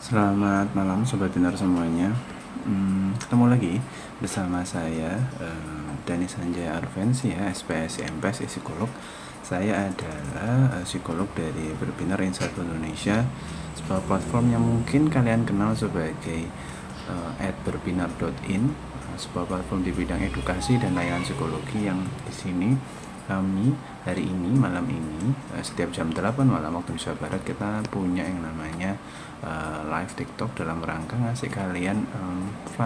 Selamat malam Sobat Binar semuanya. Ketemu lagi bersama saya Dani Sanjaya Arvensi ya, SPS MPS psikolog. Saya adalah psikolog dari Berbinar Insight Indonesia, sebuah platform yang mungkin kalian kenal sebagai @berbinar.in, sebuah platform di bidang edukasi dan layanan psikologi yang di sini kami hari ini, malam ini, setiap jam 8 malam waktu Indonesia Barat kita punya yang namanya live TikTok dalam rangka ngasih kalian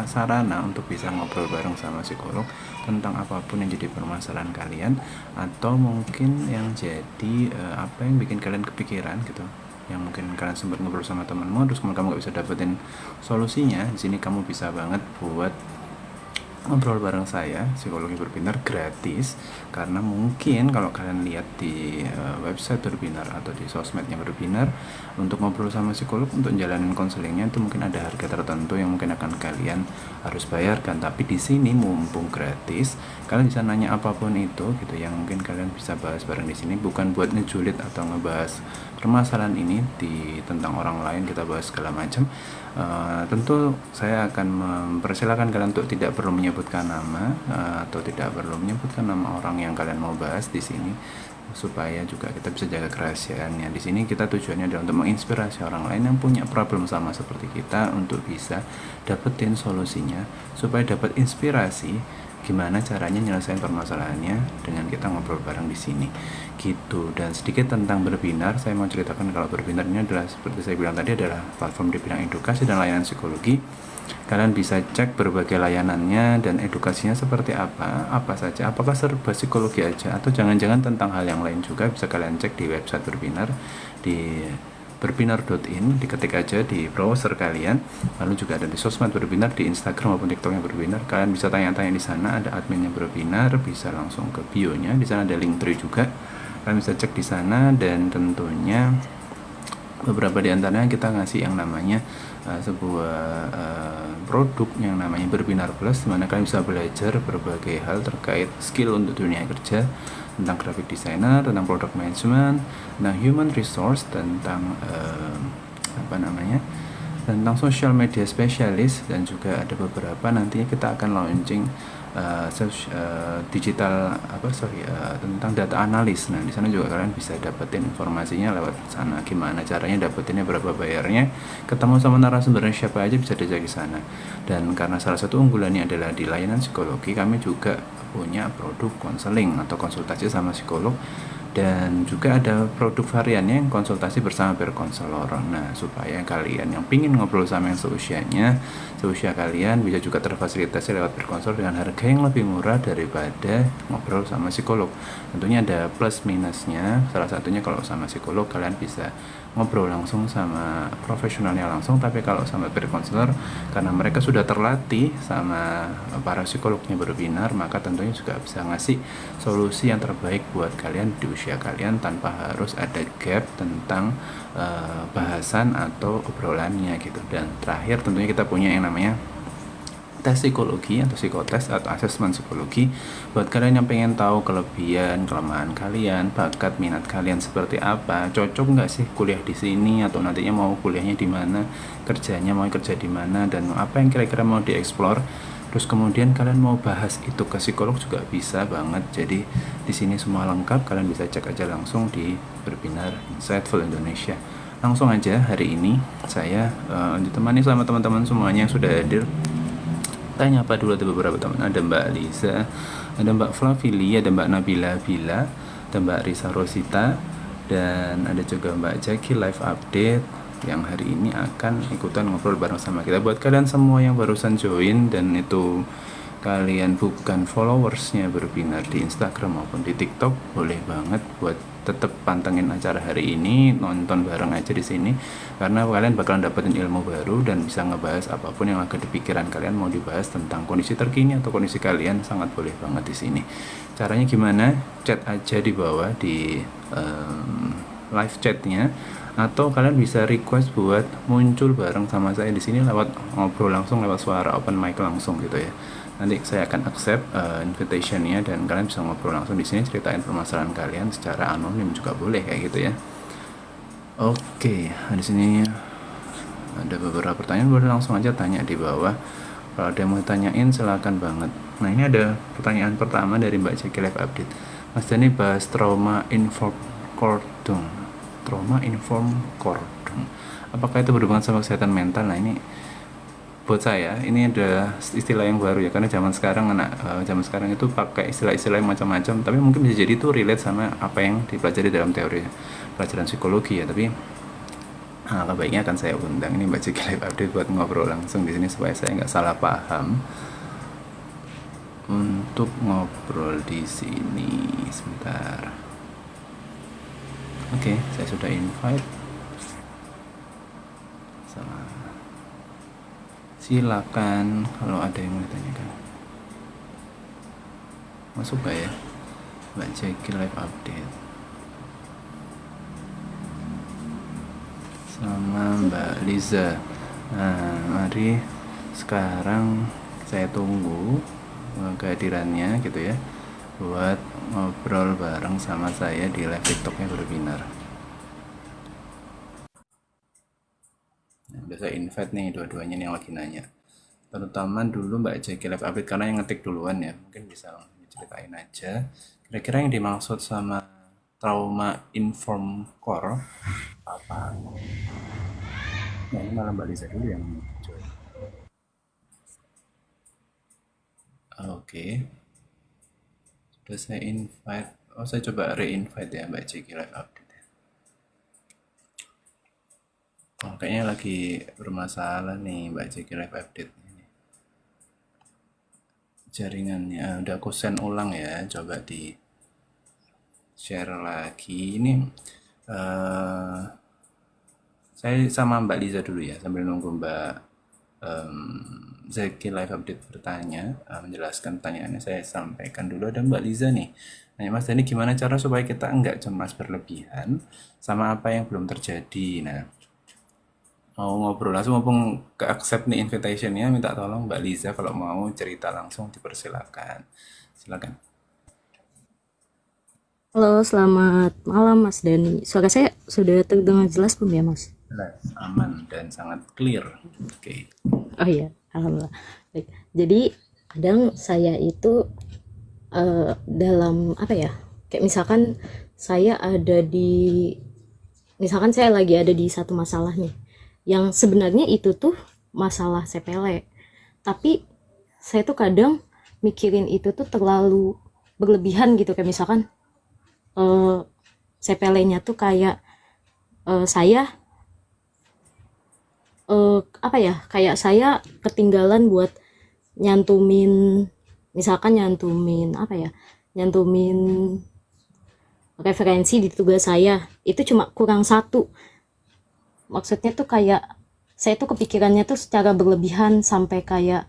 sarana untuk bisa ngobrol bareng sama psikolog tentang apapun yang jadi permasalahan kalian, atau mungkin yang jadi apa yang bikin kalian kepikiran gitu, yang mungkin kalian sempat ngobrol sama temanmu terus kamu gak bisa dapetin solusinya. Di sini kamu bisa banget buat ngobrol bareng saya, Psikologi Berbinar, gratis. Karena mungkin kalau kalian lihat di website Berbinar atau di sosmednya Berbinar, untuk ngobrol sama psikolog, untuk jalanin konselingnya itu mungkin ada harga tertentu yang mungkin akan kalian harus bayarkan. Tapi di sini mumpung gratis, kalian bisa nanya apapun itu gitu, yang mungkin kalian bisa bahas bareng di sini, bukan buat ngejulit atau ngebahas permasalahan ini tentang orang lain, kita bahas segala macam. Tentu saya akan mempersilahkan kalian untuk tidak perlu menyebutkan nama atau tidak perlu menyebutkan nama orang yang kalian mau bahas di sini, supaya juga kita bisa jaga kerahasiaannya. Di sini kita tujuannya adalah untuk menginspirasi orang lain yang punya problem sama seperti kita untuk bisa dapetin solusinya, supaya dapat inspirasi gimana caranya nyelesain permasalahannya dengan kita ngobrol bareng di sini gitu. Dan sedikit tentang Berbinar, saya mau ceritakan kalau Berbinar ini adalah, seperti saya bilang tadi, adalah platform di bidang edukasi dan layanan psikologi. Kalian bisa cek berbagai layanannya dan edukasinya seperti apa saja, apakah serba psikologi aja atau jangan-jangan tentang hal yang lain juga. Bisa kalian cek di website Berbinar di berbinar.in, diketik aja di browser kalian. Lalu juga ada di sosmed Berbinar, di Instagram maupun TikToknya Berbinar. Kalian bisa tanya-tanya di sana, ada adminnya Berbinar, bisa langsung ke bio-nya. Di sana ada link tree juga, kalian bisa cek di sana. Dan tentunya beberapa di antaranya kita ngasih yang namanya sebuah produk yang namanya Berbinar Plus, dimana kalian bisa belajar berbagai hal terkait skill untuk dunia kerja, tentang graphic designer, tentang product management, tentang human resource, tentang tentang social media specialist, dan juga ada beberapa nantinya kita akan launching digital tentang data analis. Nah, di sana juga kalian bisa dapetin informasinya lewat sana. Gimana caranya dapetinnya, berapa bayarnya, ketemu sama narasumbernya siapa aja, bisa diajak di sana. Dan karena salah satu unggulannya adalah di layanan psikologi, kami juga punya produk konseling atau konsultasi sama psikolog, dan juga ada produk variannya yang konsultasi bersama peer counselor. Nah, supaya kalian yang pingin ngobrol sama yang seusia kalian bisa juga terfasilitasi lewat peer counselor dengan harga yang lebih murah daripada ngobrol sama psikolog. Tentunya ada plus minusnya. Salah satunya kalau sama psikolog kalian bisa ngobrol langsung sama profesionalnya langsung, tapi kalau sama peer counselor, karena mereka sudah terlatih sama para psikolognya Berbinar, maka tentunya juga bisa ngasih solusi yang terbaik buat kalian di usia kalian tanpa harus ada gap tentang bahasan atau obrolannya gitu. Dan terakhir tentunya kita punya yang namanya tes psikologi atau psikotes atau asesmen psikologi buat kalian yang pengen tahu kelebihan, kelemahan kalian, bakat, minat kalian seperti apa, cocok nggak sih kuliah di sini, atau nantinya mau kuliahnya di mana, kerjanya mau kerja di mana, dan apa yang kira-kira mau dieksplor. Terus kemudian kalian mau bahas itu ke psikolog juga bisa banget. Jadi di sini semua lengkap, kalian bisa cek aja langsung di Berbinar Insight Indonesia. Langsung aja hari ini saya ditemani sama teman-teman semuanya yang sudah hadir. Tanya apa dulu, ada beberapa teman, ada Mbak Liza, ada Mbak Flavili, ada Mbak Nabila Bila, ada Mbak Risa Rosita, dan ada juga Mbak Jackie live update yang hari ini akan ikutan ngobrol bareng sama kita. Buat kalian semua yang barusan join dan itu kalian bukan followersnya Berbinar di Instagram maupun di TikTok, boleh banget buat tetap pantengin acara hari ini, nonton bareng aja di sini, karena kalian bakalan dapetin ilmu baru dan bisa ngebahas apapun yang lagi di pikiran kalian mau dibahas tentang kondisi terkini atau kondisi kalian, sangat boleh banget di sini. Caranya gimana? Chat aja di bawah di live chatnya, atau kalian bisa request buat muncul bareng sama saya di sini lewat ngobrol langsung, lewat suara open mic langsung gitu ya. Nanti saya akan accept invitation-nya dan kalian bisa ngobrol langsung di sini, ceritain permasalahan kalian secara anonim juga boleh kayak gitu ya. Oke, di sini Ada beberapa pertanyaan, boleh langsung aja tanya di bawah. Kalau ada yang mau tanyain silakan banget. Nah, ini ada pertanyaan pertama dari Mbak Jeki Live Update. Mas Dani bahas trauma inform cordon. Trauma inform cordon. Apakah itu berhubungan sama kesehatan mental? Nah, ini buat saya ini ada istilah yang baru ya, karena zaman sekarang itu pakai istilah-istilah yang macam-macam, tapi mungkin bisa jadi itu relate sama apa yang dipelajari dalam teori pelajaran psikologi ya. Tapi alangkah baiknya akan saya undang ini Mbak Ciki Live Update buat ngobrol langsung di sini supaya saya nggak salah paham untuk ngobrol di sini. Sebentar. Oke, saya sudah invite. Silakan kalau ada yang mau ditanyakan. Masuk gak ya? Mbak Jeki Live Update sama Mbak Liza. Nah, mari sekarang saya tunggu kehadirannya gitu ya, buat ngobrol bareng sama saya di live TikToknya Berbinar. Nah, udah saya invite nih dua-duanya nih yang lagi nanya. Terutama dulu Mbak Jeki Live Update karena yang ngetik duluan ya, mungkin bisa ceritain aja kira-kira yang dimaksud sama trauma inform core apa. Nah, ini malah Mbak Lisa dulu yang join. Oke, sudah saya invite. Oh, saya coba re-invite ya Mbak Jeki Live Update. Oh, kayaknya lagi bermasalah nih Mbak Jeki Live Update ini. Jaringannya udah aku send ulang ya, coba di share lagi. Ini saya sama Mbak Liza dulu ya, sambil nunggu Mbak Zeki Live Update bertanya, menjelaskan pertanyaannya. Saya sampaikan dulu, ada Mbak Liza nih nanya, Mas Dani gimana cara supaya kita enggak cemas berlebihan sama apa yang belum terjadi. Nah, mau ngobrol langsung mumpung ke accept nih invitationnya, minta tolong Mbak Liza kalau mau cerita langsung dipersilakan. Silakan. Halo, selamat malam Mas Dani. Suara saya sudah terdengar jelas belum ya Mas? Jelas, aman dan sangat clear. Oke. Oh iya, alhamdulillah. Baik. Jadi kadang saya itu dalam apa ya? Kayak misalkan saya lagi ada di satu masalah nih, yang sebenarnya itu tuh masalah sepele, tapi saya tuh kadang mikirin itu tuh terlalu berlebihan gitu. Kayak misalkan eh, sepelenya tuh kayak saya apa ya, kayak saya ketinggalan buat nyantumin, misalkan nyantumin apa ya, nyantumin referensi di tugas saya, itu cuma kurang satu. Maksudnya tuh kayak saya tuh kepikirannya tuh secara berlebihan sampai kayak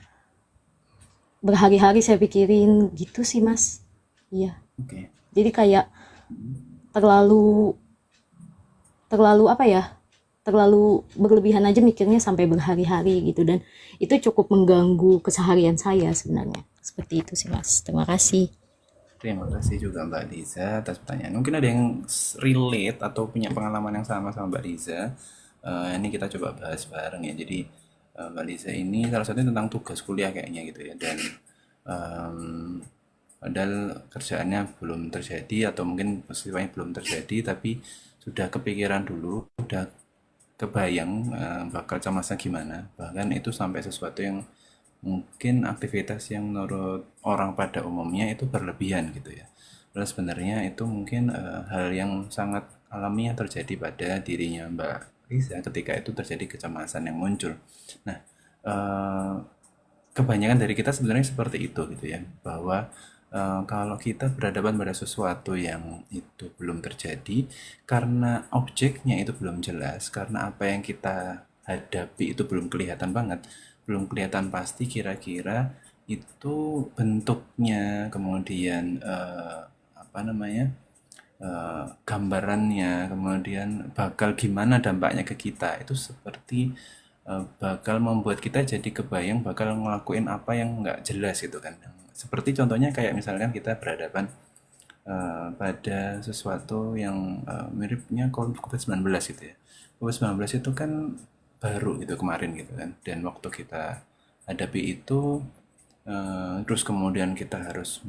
berhari-hari saya pikirin gitu sih Mas. Iya, Oke. jadi kayak terlalu terlalu apa ya, terlalu berlebihan aja mikirnya sampai berhari-hari gitu, dan itu cukup mengganggu keseharian saya sebenarnya. Seperti itu sih Mas. Terima kasih. Terima kasih juga Mbak Liza atas pertanyaan. Mungkin ada yang relate atau punya pengalaman yang sama sama Mbak Liza. Ini kita coba bahas bareng ya. Jadi Mbak Liza ini salah satunya tentang tugas kuliah kayaknya gitu ya. Dan em, padahal kerjaannya belum terjadi atau mungkin peristiwanya belum terjadi, tapi sudah kepikiran dulu, udah kebayang bakal cemasnya gimana. Bahkan itu sampai sesuatu yang mungkin aktivitas yang menurut orang pada umumnya itu berlebihan gitu ya. Padahal sebenarnya itu mungkin hal yang sangat alamiah terjadi pada dirinya Mbak Riza ketika itu terjadi kecemasan yang muncul. Nah, eh, kebanyakan dari kita sebenarnya seperti itu gitu ya, bahwa kalau kita berhadapan pada sesuatu yang itu belum terjadi karena objeknya itu belum jelas, karena apa yang kita hadapi itu belum kelihatan banget, belum kelihatan pasti kira-kira itu bentuknya, kemudian apa namanya, gambarannya, kemudian bakal gimana dampaknya ke kita, itu seperti bakal membuat kita jadi kebayang bakal ngelakuin apa yang nggak jelas gitu kan. Seperti contohnya kayak misalkan kita berhadapan pada sesuatu yang miripnya COVID-19 gitu ya. COVID-19 itu kan baru gitu kemarin gitu kan. Dan waktu kita hadapi itu, terus kemudian kita harus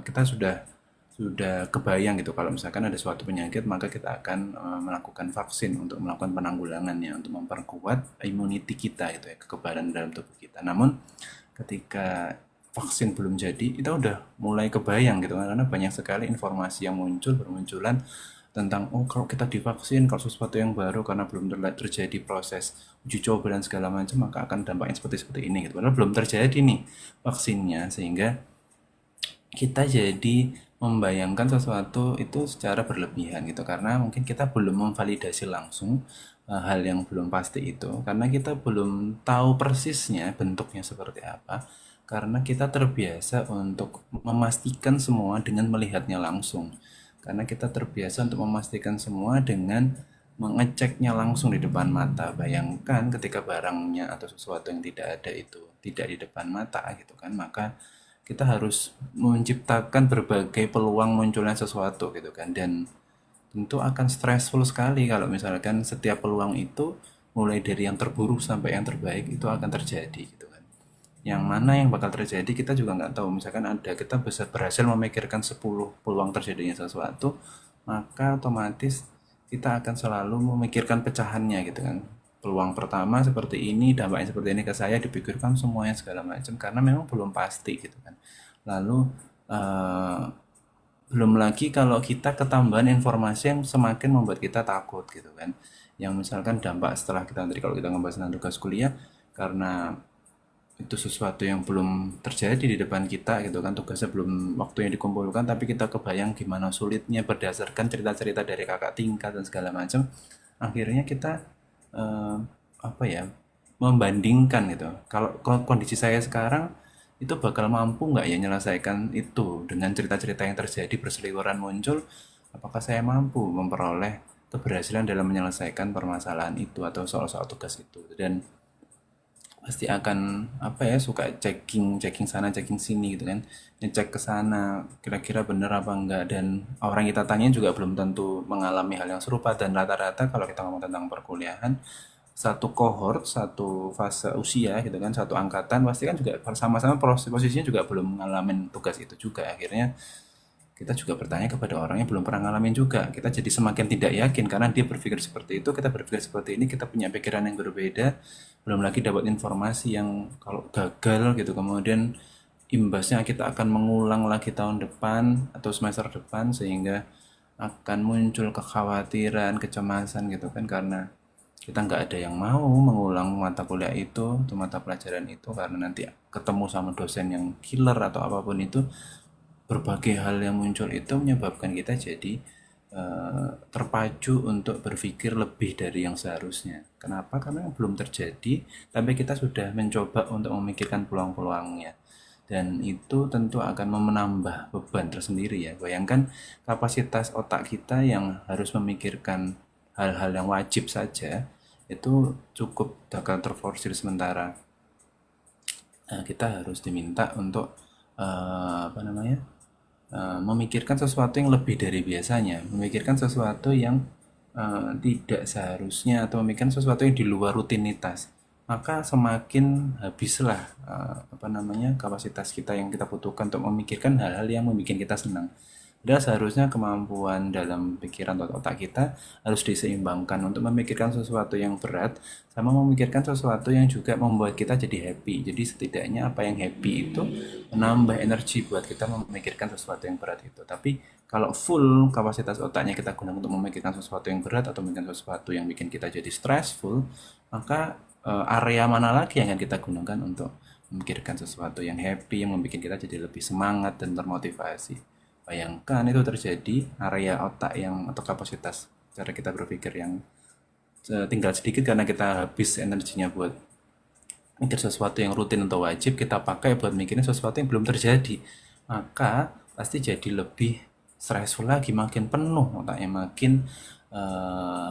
kita sudah kebayang gitu kalau misalkan ada suatu penyakit, maka kita akan melakukan vaksin untuk melakukan penanggulangannya, untuk memperkuat immunity kita gitu ya, kekebalan dalam tubuh kita. Namun ketika vaksin belum jadi, kita udah mulai kebayang gitu kan, karena banyak sekali informasi yang bermunculan tentang kalau kita divaksin, kalau sesuatu yang baru karena belum terjadi proses uji coba dan segala macam, maka akan dampaknya seperti ini gitu. Padahal belum terjadi nih vaksinnya, sehingga kita jadi membayangkan sesuatu itu secara berlebihan gitu, karena mungkin kita belum memvalidasi langsung hal yang belum pasti itu, karena kita belum tahu persisnya bentuknya seperti apa, karena kita terbiasa untuk memastikan semua dengan melihatnya langsung, karena kita terbiasa untuk memastikan semua dengan mengeceknya langsung di depan mata. Bayangkan ketika barangnya atau sesuatu yang tidak ada itu tidak di depan mata gitu kan, maka kita harus menciptakan berbagai peluang munculnya sesuatu gitu kan. Dan tentu akan stressful sekali kalau misalkan setiap peluang itu, mulai dari yang terburuk sampai yang terbaik, itu akan terjadi gitu kan. Yang mana yang bakal terjadi kita juga nggak tahu. Misalkan kita bisa berhasil memikirkan 10 peluang terjadinya sesuatu, maka otomatis kita akan selalu memikirkan pecahannya gitu kan. Peluang pertama seperti ini, dampaknya seperti ini ke saya, dipikirkan semuanya segala macam, karena memang belum pasti gitu kan. Lalu eh, belum lagi kalau kita ketambahan informasi yang semakin membuat kita takut gitu kan. Yang misalkan dampak setelah kita, nanti kalau kita ngebahas tentang tugas kuliah, karena itu sesuatu yang belum terjadi di depan kita gitu kan, tugasnya belum waktunya dikumpulkan, tapi kita kebayang gimana sulitnya berdasarkan cerita-cerita dari kakak tingkat dan segala macam, akhirnya kita eh, apa ya, membandingkan gitu, kalau kondisi saya sekarang itu bakal mampu nggak ya menyelesaikan itu dengan cerita-cerita yang terjadi berseliweran muncul, apakah saya mampu memperoleh keberhasilan dalam menyelesaikan permasalahan itu atau soal-soal tugas itu. Dan pasti akan suka checking checking sana checking sini gitu kan, ngecek ke sana kira-kira bener apa enggak, dan orang kita tanya juga belum tentu mengalami hal yang serupa. Dan rata-rata kalau kita ngomong tentang perkuliahan, satu kohort, satu fase usia gitu kan, satu angkatan pasti kan juga sama-sama posisinya juga belum mengalami tugas itu juga. Akhirnya kita juga bertanya kepada orang yang belum pernah ngalamin juga. Kita jadi semakin tidak yakin karena dia berpikir seperti itu, kita berpikir seperti ini, kita punya pikiran yang berbeda. Belum lagi dapat informasi yang kalau gagal gitu, kemudian imbasnya kita akan mengulang lagi tahun depan atau semester depan, sehingga akan muncul kekhawatiran, kecemasan gitu kan, karena kita nggak ada yang mau mengulang mata kuliah itu atau mata pelajaran itu, karena nanti ketemu sama dosen yang killer atau apapun itu. Berbagai hal yang muncul itu menyebabkan kita jadi terpacu untuk berpikir lebih dari yang seharusnya. Kenapa? Karena yang belum terjadi, tapi kita sudah mencoba untuk memikirkan peluang-peluangnya. Dan itu tentu akan menambah beban tersendiri ya. Bayangkan kapasitas otak kita yang harus memikirkan hal-hal yang wajib saja, itu cukup akan terforsir sementara. Nah, kita harus diminta untuk memikirkan sesuatu yang lebih dari biasanya, memikirkan sesuatu yang tidak seharusnya, atau memikirkan sesuatu yang di luar rutinitas, maka semakin habislah kapasitas kita yang kita butuhkan untuk memikirkan hal-hal yang membuat kita senang. Dan seharusnya kemampuan dalam pikiran atau otak kita harus diseimbangkan untuk memikirkan sesuatu yang berat sama memikirkan sesuatu yang juga membuat kita jadi happy. Jadi setidaknya apa yang happy itu menambah energi buat kita memikirkan sesuatu yang berat itu. Tapi kalau full kapasitas otaknya kita gunakan untuk memikirkan sesuatu yang berat atau memikirkan sesuatu yang bikin kita jadi stressful, maka area mana lagi yang akan kita gunakan untuk memikirkan sesuatu yang happy, yang membuat kita jadi lebih semangat dan termotivasi. Bayangkan itu terjadi, area otak yang atau kapasitas cara kita berpikir yang tinggal sedikit karena kita habis energinya buat mikir sesuatu yang rutin atau wajib, kita pakai buat mikirin sesuatu yang belum terjadi, maka pasti jadi lebih stressful lagi, makin penuh otaknya, makin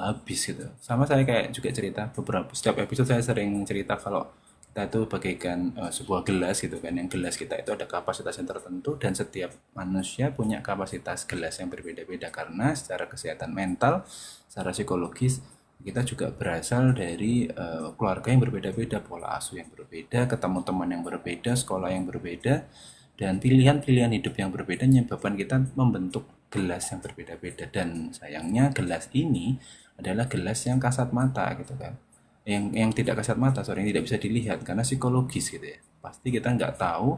habis gitu. Sama saya kayak juga cerita setiap episode saya sering cerita kalau kita itu bagaikan sebuah gelas gitu kan, yang gelas kita itu ada kapasitas yang tertentu, dan setiap manusia punya kapasitas gelas yang berbeda-beda, karena secara kesehatan mental, secara psikologis, Kita juga berasal dari keluarga yang berbeda-beda, pola asuh yang berbeda, ketemu teman yang berbeda, sekolah yang berbeda, dan pilihan-pilihan hidup yang berbeda menyebabkan kita membentuk gelas yang berbeda-beda. Dan sayangnya gelas ini adalah gelas yang kasat mata gitu kan. Yang tidak kasat mata, sorry, yang tidak bisa dilihat karena psikologis gitu ya. Pasti kita nggak tahu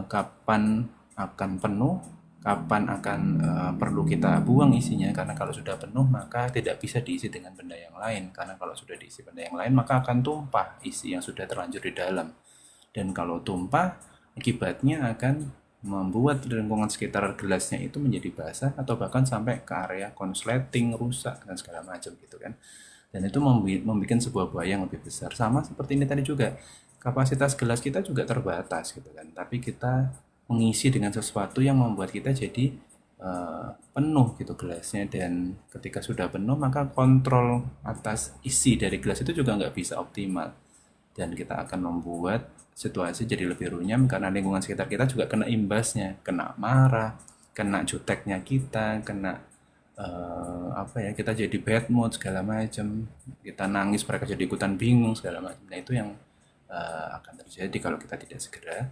kapan akan penuh, kapan akan perlu kita buang isinya, karena kalau sudah penuh maka tidak bisa diisi dengan benda yang lain, karena kalau sudah diisi benda yang lain maka akan tumpah isi yang sudah terlanjur di dalam, dan kalau tumpah akibatnya akan membuat lingkungan sekitar gelasnya itu menjadi basah atau bahkan sampai ke area konsleting, rusak dan segala macam gitu kan. Dan itu membuat sebuah bahaya yang lebih besar. Sama seperti ini tadi juga, kapasitas gelas kita juga terbatas gitu kan, tapi kita mengisi dengan sesuatu yang membuat kita jadi penuh gitu gelasnya, dan ketika sudah penuh maka kontrol atas isi dari gelas itu juga nggak bisa optimal, dan kita akan membuat situasi jadi lebih runyam karena lingkungan sekitar kita juga kena imbasnya, kena marah, kena juteknya kita, kena apa ya, kita jadi bad mood segala macam, kita nangis mereka jadi ikutan bingung segala macam. Nah itu yang akan terjadi kalau kita tidak segera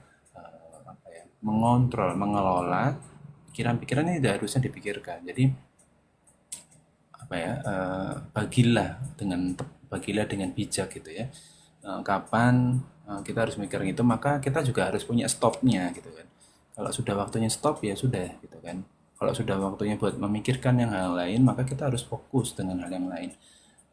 apa ya, mengontrol, mengelola pikiran-pikiran ini. Tidak harusnya dipikirkan. Jadi apa ya, bagilah dengan bijak gitu ya. Kapan kita harus mikirin itu, maka kita juga harus punya stopnya gitu kan. Kalau sudah waktunya stop ya sudah gitu kan. Kalau sudah waktunya buat memikirkan yang hal lain, maka kita harus fokus dengan hal yang lain.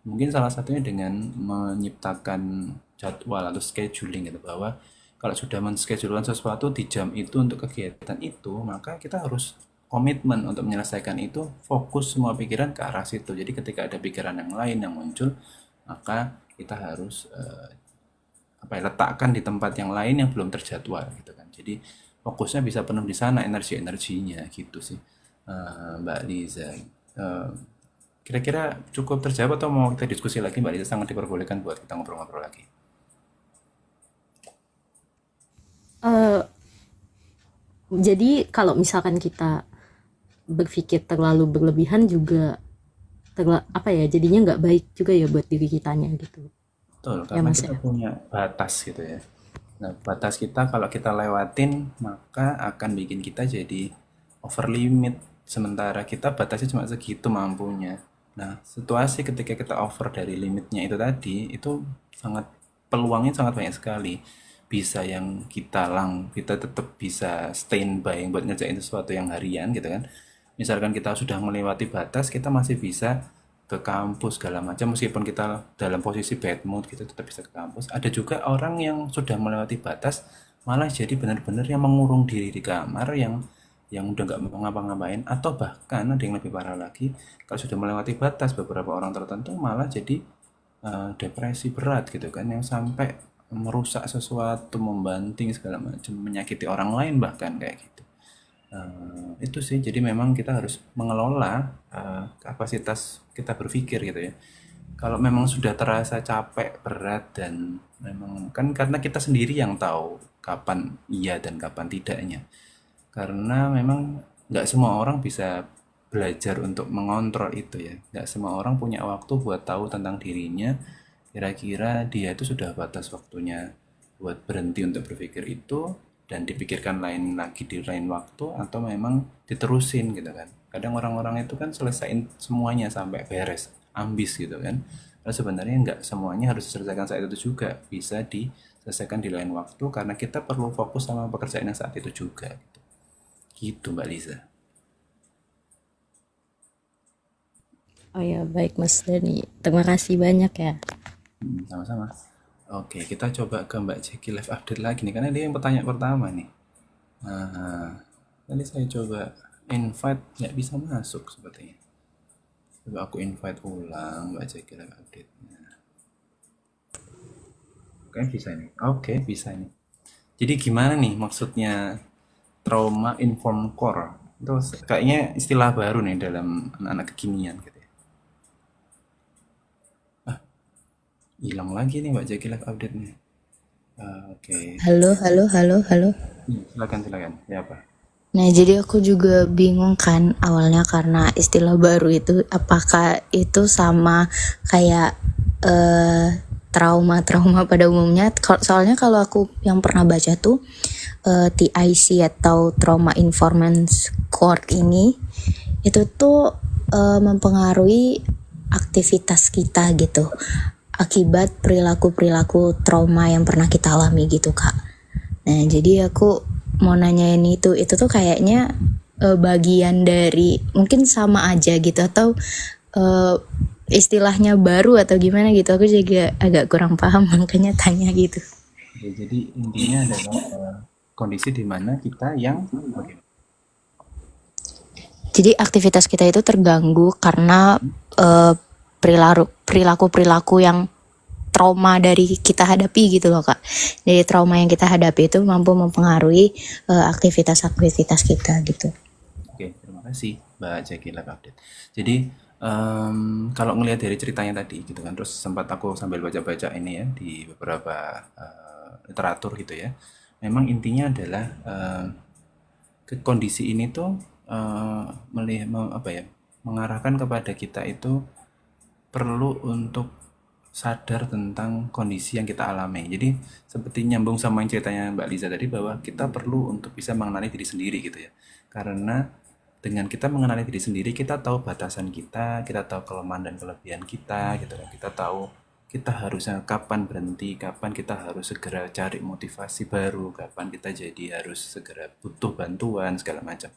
Mungkin salah satunya dengan menciptakan jadwal atau scheduling gitu, bahwa kalau sudah menschedulekan sesuatu di jam itu untuk kegiatan itu, maka kita harus komitmen untuk menyelesaikan itu, fokus semua pikiran ke arah situ. Jadi ketika ada pikiran yang lain yang muncul, maka kita harus apa ya, letakkan di tempat yang lain yang belum terjadwal gitu kan. Jadi fokusnya bisa penuh di sana, energinya gitu sih. Mbak Liza, Eh, kira-kira cukup terjawab atau mau kita diskusi lagi? Mbak Liza sangat diperbolehkan buat kita ngobrol-ngobrol lagi. Eh, jadi kalau misalkan kita berpikir terlalu berlebihan juga apa ya, jadinya nggak baik juga ya buat diri kitanya gitu Betul, ya karena mas kita ya. punya batas gitu ya. Nah, batas kita kalau kita lewatin, maka akan bikin kita jadi over limit. Sementara kita batasnya cuma segitu mampunya. Nah, situasi ketika kita over dari limitnya itu tadi, itu sangat, peluangnya sangat banyak sekali. Bisa yang kita tetap bisa standby buat ngerjain sesuatu yang harian gitu kan. Misalkan kita sudah melewati batas, kita masih bisa ke kampus segala macam, meskipun kita dalam posisi bad mood gitu tetap bisa ke kampus. Ada juga orang yang sudah melewati batas malah jadi benar-benar yang mengurung diri di kamar, yang udah nggak mau ngapa-ngapain, atau bahkan ada yang lebih parah lagi, kalau sudah melewati batas beberapa orang tertentu malah jadi depresi berat gitu kan, yang sampai merusak sesuatu, membanting segala macam, menyakiti orang lain bahkan kayak gitu. Itu sih, jadi memang kita harus mengelola kapasitas kita berpikir gitu ya. Kalau memang sudah terasa capek, berat, dan memang kan karena kita sendiri yang tahu kapan iya dan kapan tidaknya. Karena memang nggak semua orang bisa belajar untuk mengontrol itu ya. Nggak semua orang punya waktu buat tahu tentang dirinya. Kira-kira dia itu sudah batas waktunya buat berhenti untuk berpikir itu dan dipikirkan lain lagi di lain waktu, atau memang diterusin gitu kan. Kadang orang-orang itu kan selesaiin semuanya sampai beres, ambis gitu kan. Padahal sebenarnya nggak semuanya harus diselesaikan saat itu juga, bisa diselesaikan di lain waktu karena kita perlu fokus sama pekerjaan yang saat itu juga gitu. Gitu Mbak Liza. Oh ya, baik Mas Dani, terima kasih banyak ya. Sama-sama. Oke, kita coba ke Mbak Jeki live update lagi nih, karena dia yang pertanyaan pertama nih. Nah, tadi saya coba invite, nggak bisa masuk sepertinya. Coba aku invite ulang Mbak Jeki live update. Oke, bisa nih. Oke, bisa nih. Jadi gimana nih maksudnya trauma informed core? Itu kayaknya istilah baru nih dalam anak-anak kekinian gitu ya. Hilang lagi nih Mbak Jeki live update nih. Oke. Halo, halo, halo, halo. Silakan silakan. Ya apa? Nah, jadi aku juga bingung kan awalnya karena istilah baru itu apakah itu sama kayak trauma-trauma pada umumnya. Soalnya kalau aku yang pernah baca tuh TIC atau Trauma Informed Court ini itu tuh mempengaruhi aktivitas kita gitu akibat perilaku-perilaku trauma yang pernah kita alami gitu Kak. Nah, jadi aku mau nanyain itu tuh kayaknya bagian dari mungkin sama aja gitu atau istilahnya baru atau gimana gitu. Aku juga agak kurang paham makanya tanya gitu. Ya, jadi intinya adalah kondisi di mana kita yang bagaimana? Jadi aktivitas kita itu terganggu karena perilaku-perilaku yang trauma dari kita hadapi gitu loh Kak. Jadi trauma yang kita hadapi itu mampu mempengaruhi aktivitas-aktivitas kita gitu. Oke, terima kasih Mbak Jackie Lab Update. Jadi kalau ngelihat dari ceritanya tadi gitu kan, terus sempat aku sambil baca-baca ini ya di beberapa literatur gitu ya. Memang intinya adalah ke kondisi ini tuh mengarahkan kepada kita itu perlu untuk sadar tentang kondisi yang kita alami. Jadi seperti nyambung sama yang ceritanya Mbak Liza tadi bahwa kita perlu untuk bisa mengenali diri sendiri gitu ya. Karena dengan kita mengenali diri sendiri, kita tahu batasan kita tahu kelemahan dan kelebihan kita gitu kan. Kita tahu kita harusnya kapan berhenti, kapan kita harus segera cari motivasi baru, kapan kita jadi harus segera butuh bantuan segala macam.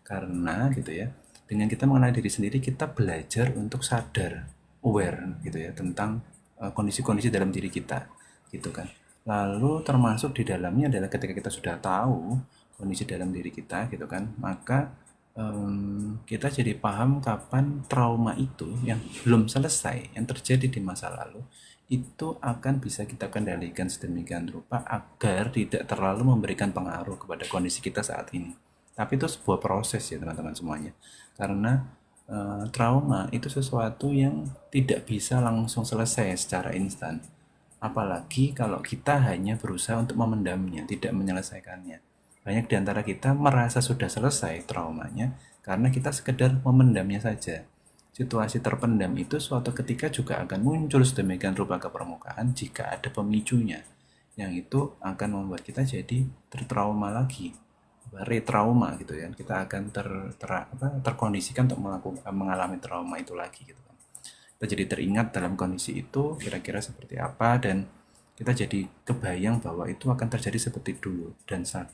Karena gitu ya, dengan kita mengenali diri sendiri, kita belajar untuk sadar, aware gitu ya tentang kondisi-kondisi dalam diri kita gitu kan. Lalu termasuk di dalamnya adalah ketika kita sudah tahu kondisi dalam diri kita gitu kan, maka kita jadi paham kapan trauma itu yang belum selesai yang terjadi di masa lalu itu akan bisa kita kendalikan sedemikian rupa agar tidak terlalu memberikan pengaruh kepada kondisi kita saat ini. Tapi itu sebuah proses ya teman-teman semuanya. Karena trauma itu sesuatu yang tidak bisa langsung selesai secara instan. Apalagi kalau kita hanya berusaha untuk memendamnya, tidak menyelesaikannya. Banyak di antara kita merasa sudah selesai traumanya karena kita sekedar memendamnya saja. Situasi terpendam itu suatu ketika juga akan muncul sedemikian rupa ke permukaan jika ada pemicunya. Yang itu akan membuat kita jadi tertrauma lagi, retrauma gitu ya. Kita akan terkondisikan untuk mengalami trauma itu lagi gitu kan. Kita jadi teringat dalam kondisi itu kira-kira seperti apa dan kita jadi kebayang bahwa itu akan terjadi seperti dulu dan saat